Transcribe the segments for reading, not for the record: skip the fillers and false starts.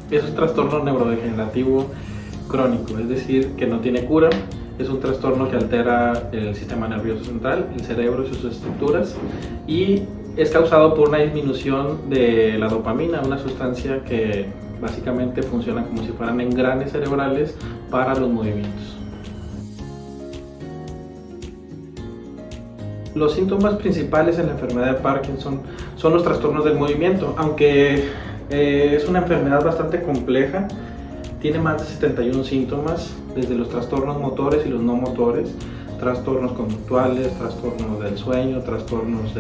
Es un trastorno neurodegenerativo crónico, es decir, que no tiene cura. Es un trastorno que altera el sistema nervioso central, el cerebro y sus estructuras, y es causado por una disminución de la dopamina, una sustancia que básicamente funciona como si fueran engranes cerebrales para los movimientos. Los síntomas principales en la enfermedad de Parkinson son los trastornos del movimiento, aunque es una enfermedad bastante compleja. Tiene más de 71 síntomas, desde los trastornos motores y los no motores, trastornos conductuales, trastornos del sueño, trastornos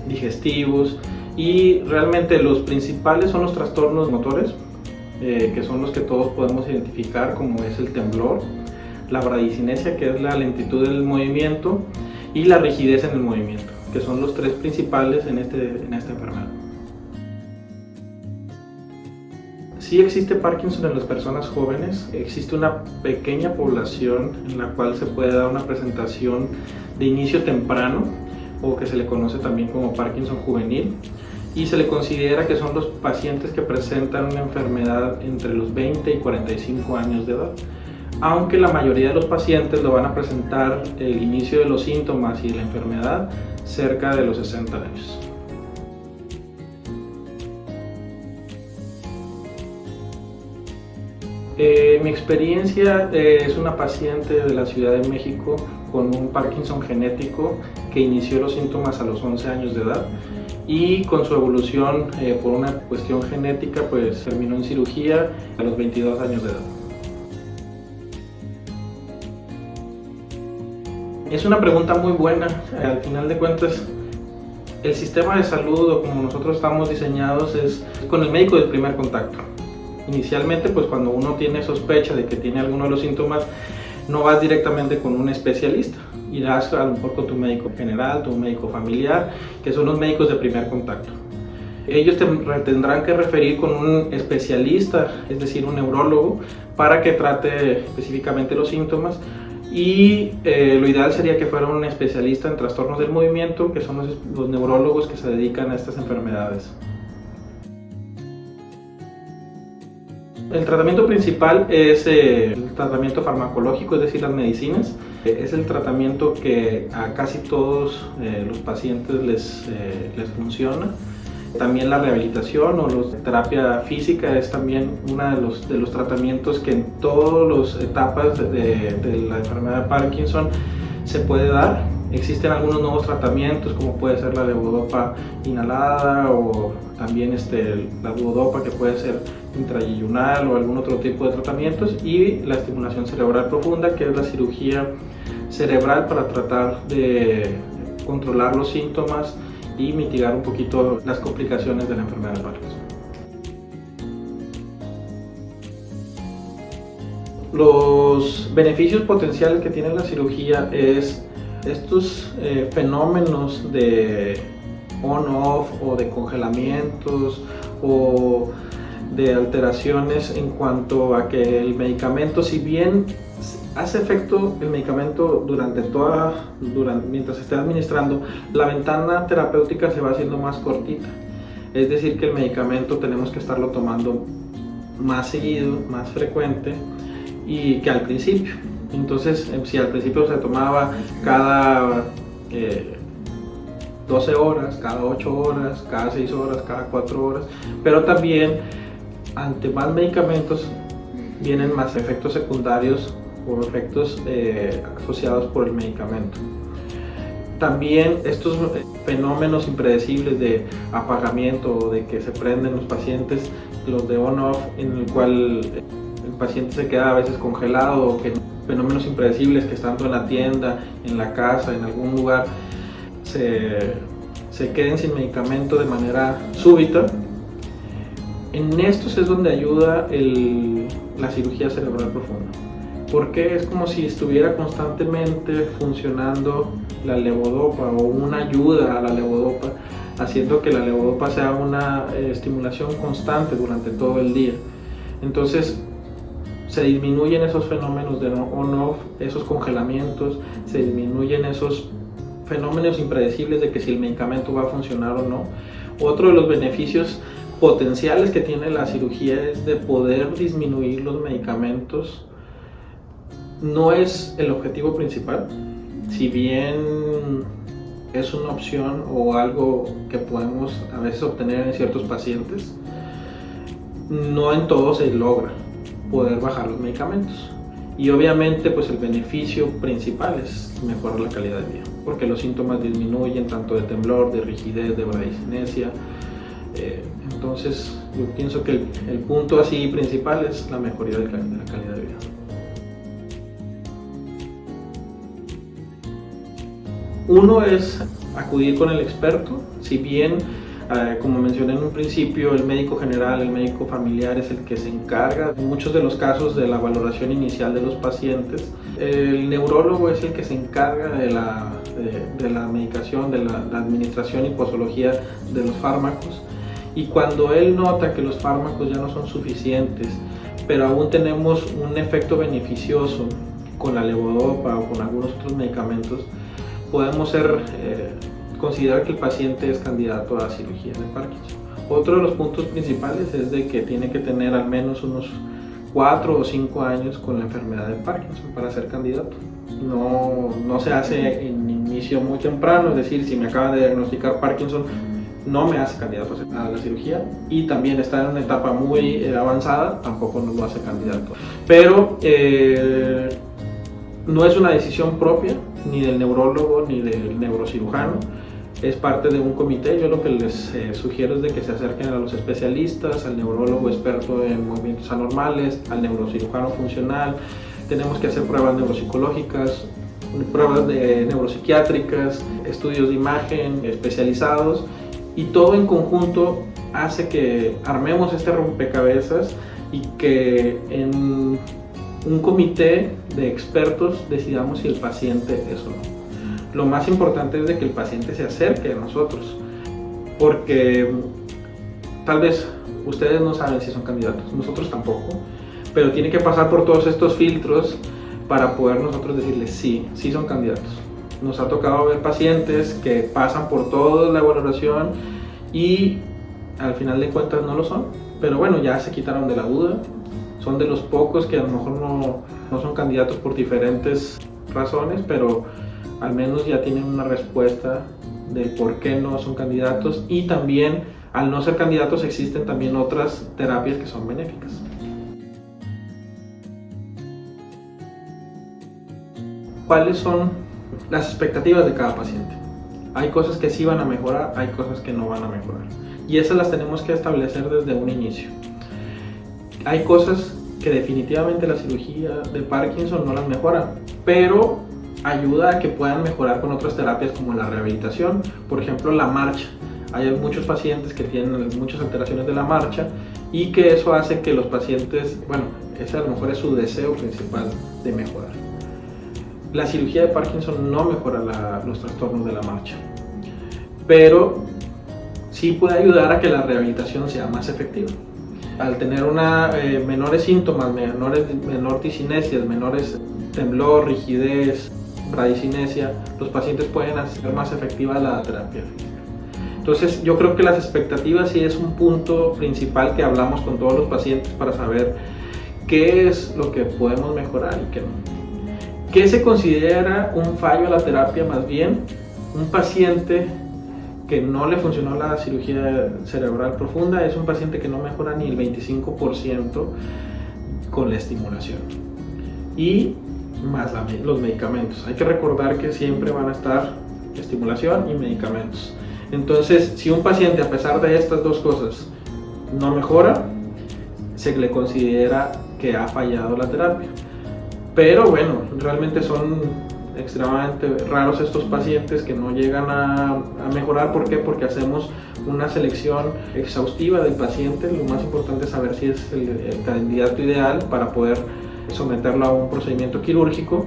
digestivos, y realmente los principales son los trastornos motores, que son los que todos podemos identificar, como es el temblor, la bradicinesia, que es la lentitud del movimiento, y la rigidez en el movimiento, que son los tres principales en esta enfermedad. Sí existe Parkinson en las personas jóvenes, existe una pequeña población en la cual se puede dar una presentación de inicio temprano, o que se le conoce también como Parkinson juvenil, y se le considera que son los pacientes que presentan una enfermedad entre los 20 y 45 años de edad, aunque la mayoría de los pacientes lo van a presentar el inicio de los síntomas y la enfermedad cerca de los 60 años. Mi experiencia es una paciente de la Ciudad de México con un Parkinson genético que inició los síntomas a los 11 años de edad, y con su evolución por una cuestión genética pues terminó en cirugía a los 22 años de edad. Es una pregunta muy buena. Al final de cuentas, el sistema de salud, o como nosotros estamos diseñados, es con el médico del primer contacto. Inicialmente, pues cuando uno tiene sospecha de que tiene alguno de los síntomas, no vas directamente con un especialista, irás a lo mejor con tu médico general, tu médico familiar, que son los médicos de primer contacto. Ellos te tendrán que referir con un especialista, es decir, un neurólogo, para que trate específicamente los síntomas, y lo ideal sería que fuera un especialista en trastornos del movimiento, que son los neurólogos que se dedican a estas enfermedades. El tratamiento principal es el tratamiento farmacológico, es decir, las medicinas. Es el tratamiento que a casi todos los pacientes les funciona. También la rehabilitación o la terapia física es también uno de los tratamientos que en todas las etapas de la enfermedad de Parkinson se puede dar. Existen algunos nuevos tratamientos, como puede ser la levodopa inhalada, o también la duodopa, que puede ser intrayeyunal, o algún otro tipo de tratamientos, y la estimulación cerebral profunda, que es la cirugía cerebral para tratar de controlar los síntomas y mitigar un poquito las complicaciones de la enfermedad de Parkinson. Los beneficios potenciales que tiene la cirugía es estos fenómenos de on-off, o de congelamientos, o de alteraciones en cuanto a que el medicamento, si bien hace efecto el medicamento mientras se esté administrando, la ventana terapéutica se va haciendo más cortita. Es decir, que el medicamento tenemos que estarlo tomando más seguido, más frecuente, y que al principio. Entonces, si al principio se tomaba cada 12 horas, cada 8 horas, cada 6 horas, cada 4 horas, pero también ante más medicamentos vienen más efectos secundarios o efectos asociados por el medicamento. También estos fenómenos impredecibles de apagamiento, o de que se prenden los pacientes, los de on-off, en el cual el paciente se queda a veces congelado, o que fenómenos impredecibles que estando en la tienda, en la casa, en algún lugar, se queden sin medicamento de manera súbita. En estos es donde ayuda la cirugía cerebral profunda, porque es como si estuviera constantemente funcionando la levodopa, o una ayuda a la levodopa, haciendo que la levodopa sea una estimulación constante durante todo el día. Entonces se disminuyen esos fenómenos de on-off, esos congelamientos, se disminuyen esos fenómenos impredecibles de que si el medicamento va a funcionar o no. Otro de los beneficios potenciales que tiene la cirugía es de poder disminuir los medicamentos. No es el objetivo principal, si bien es una opción o algo que podemos a veces obtener en ciertos pacientes, no en todos se logra poder bajar los medicamentos. Y obviamente pues el beneficio principal es mejorar la calidad de vida, porque los síntomas disminuyen tanto de temblor, de rigidez, de bradicinesia. Entonces yo pienso que el punto así principal es la mejoría de la calidad de vida. Uno es acudir con el experto, si bien como mencioné en un principio, el médico general, el médico familiar es el que se encarga en muchos de los casos de la valoración inicial de los pacientes. El neurólogo es el que se encarga de la medicación, de la administración y posología de los fármacos. Y cuando él nota que los fármacos ya no son suficientes, pero aún tenemos un efecto beneficioso con la levodopa o con algunos otros medicamentos, podemos considerar que el paciente es candidato a cirugía de Parkinson. Otro de los puntos principales es de que tiene que tener al menos unos 4 o 5 años con la enfermedad de Parkinson para ser candidato. No se hace en inicio muy temprano, es decir, si me acaban de diagnosticar Parkinson, no me hace candidato a la cirugía, y también está en una etapa muy avanzada, tampoco nos lo hace candidato. Pero no es una decisión propia ni del neurólogo ni del neurocirujano, es parte de un comité. Yo lo que les sugiero es de que se acerquen a los especialistas, al neurólogo experto en movimientos anormales, al neurocirujano funcional. Tenemos que hacer pruebas neuropsicológicas, pruebas neuropsiquiátricas, estudios de imagen especializados, y todo en conjunto hace que armemos este rompecabezas y que en un comité de expertos decidamos si el paciente es o no. Lo más importante es de que el paciente se acerque a nosotros, porque tal vez ustedes no saben si son candidatos, nosotros tampoco, pero tiene que pasar por todos estos filtros para poder nosotros decirles sí son candidatos. Nos ha tocado ver pacientes que pasan por toda la valoración y al final de cuentas no lo son, pero bueno, ya se quitaron de la duda. Son de los pocos que a lo mejor no son candidatos por diferentes razones, pero al menos ya tienen una respuesta de por qué no son candidatos, y también al no ser candidatos existen también otras terapias que son benéficas. ¿Cuáles son las expectativas de cada paciente? Hay cosas que sí van a mejorar, hay cosas que no van a mejorar, y esas las tenemos que establecer desde un inicio. Hay cosas que definitivamente la cirugía de Parkinson no las mejora, pero ayuda a que puedan mejorar con otras terapias como la rehabilitación. Por ejemplo, la marcha. Hay muchos pacientes que tienen muchas alteraciones de la marcha, y que eso hace que los pacientes, bueno, ese a lo mejor es su deseo principal de mejorar. La cirugía de Parkinson no mejora los trastornos de la marcha, pero sí puede ayudar a que la rehabilitación sea más efectiva. Al tener menores síntomas, menor disinesias, menores temblor, rigidez, bradicinesia, los pacientes pueden hacer más efectiva la terapia física. Entonces yo creo que las expectativas sí es un punto principal que hablamos con todos los pacientes para saber qué es lo que podemos mejorar y qué no. ¿Qué se considera un fallo a la terapia? Más bien, un paciente que no le funcionó la cirugía cerebral profunda es un paciente que no mejora ni el 25% con la estimulación. Y más los medicamentos. Hay que recordar que siempre van a estar estimulación y medicamentos. Entonces, si un paciente, a pesar de estas dos cosas, no mejora, se le considera que ha fallado la terapia. Pero bueno, realmente son extremadamente raros estos pacientes que no llegan a mejorar. ¿Por qué? Porque hacemos una selección exhaustiva del paciente. Lo más importante es saber si es el candidato ideal para poder someterlo a un procedimiento quirúrgico,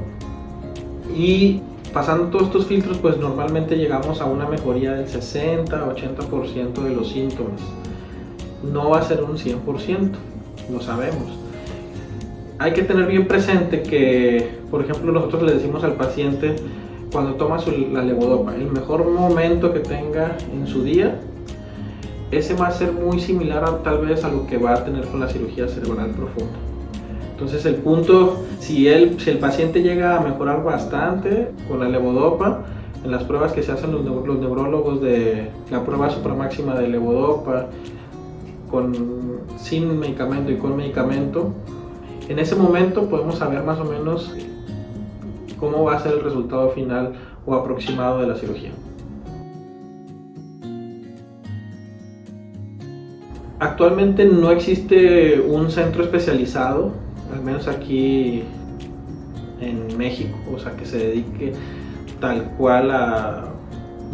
y pasando todos estos filtros pues normalmente llegamos a una mejoría del 60-80% de los síntomas. No va a ser un 100%, lo sabemos. Hay que tener bien presente que, por ejemplo, nosotros le decimos al paciente cuando toma la levodopa, el mejor momento que tenga en su día ese va a ser muy similar tal vez a lo que va a tener con la cirugía cerebral profunda. Entonces el punto, si el paciente llega a mejorar bastante con la levodopa, en las pruebas que se hacen los neurólogos de la prueba supramáxima de levodopa, sin medicamento y con medicamento, en ese momento podemos saber más o menos cómo va a ser el resultado final o aproximado de la cirugía. Actualmente no existe un centro especializado, al menos aquí en México, o sea, que se dedique tal cual a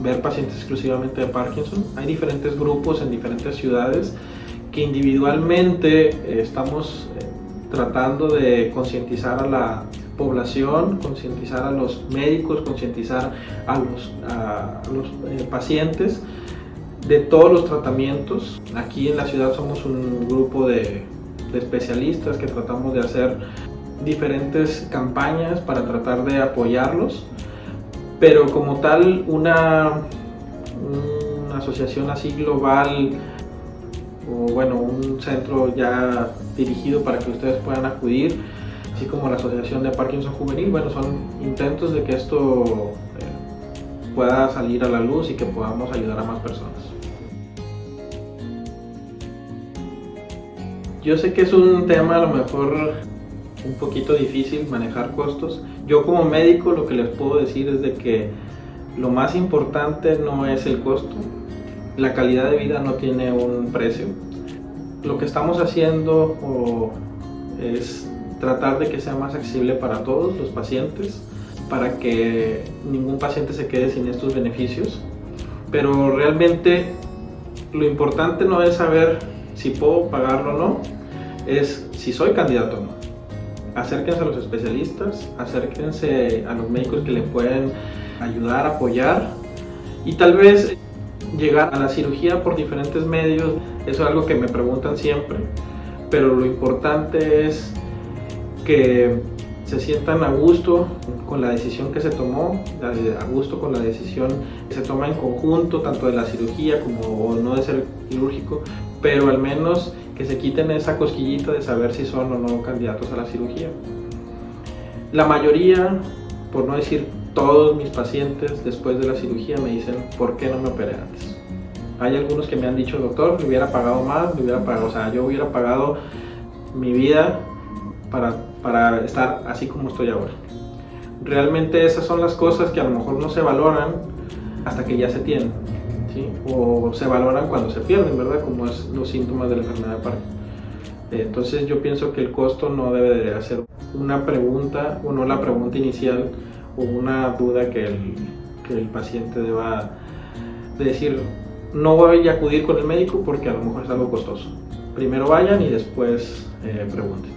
ver pacientes exclusivamente de Parkinson. Hay diferentes grupos en diferentes ciudades que individualmente estamos tratando de concientizar a la población, concientizar a los médicos, concientizar a los pacientes de todos los tratamientos. Aquí en la ciudad somos un grupo de especialistas que tratamos de hacer diferentes campañas para tratar de apoyarlos, pero como tal una asociación así global o bueno, un centro ya dirigido para que ustedes puedan acudir, así como la Asociación de Parkinson Juvenil, bueno, son intentos de que esto pueda salir a la luz y que podamos ayudar a más personas. Yo sé que es un tema a lo mejor un poquito difícil manejar costos. Yo como médico lo que les puedo decir es de que lo más importante no es el costo. La calidad de vida no tiene un precio. Lo que estamos haciendo es tratar de que sea más accesible para todos los pacientes, para que ningún paciente se quede sin estos beneficios. Pero realmente lo importante no es saber si puedo pagarlo o no, es si soy candidato o no. Acérquense a los especialistas, acérquense a los médicos que le pueden ayudar, apoyar, y tal vez llegar a la cirugía por diferentes medios. Eso es algo que me preguntan siempre, pero lo importante es que se sientan a gusto con la decisión que se tomó, a gusto con la decisión que se toma en conjunto, tanto de la cirugía como no de ser quirúrgico, pero al menos que se quiten esa cosquillita de saber si son o no candidatos a la cirugía. La mayoría, por no decir todos mis pacientes, después de la cirugía me dicen, ¿por qué no me operé antes? Hay algunos que me han dicho, doctor, me hubiera pagado más, yo hubiera pagado mi vida para estar así como estoy ahora. Realmente esas son las cosas que a lo mejor no se valoran hasta que ya se tienen, ¿sí? O se valoran cuando se pierden, ¿verdad? Como es los síntomas de la enfermedad de Parkinson. Entonces yo pienso que el costo no debe de ser una pregunta, o no la pregunta inicial, o una duda que el paciente deba de decir, no voy a acudir con el médico porque a lo mejor es algo costoso. Primero vayan y después pregunten.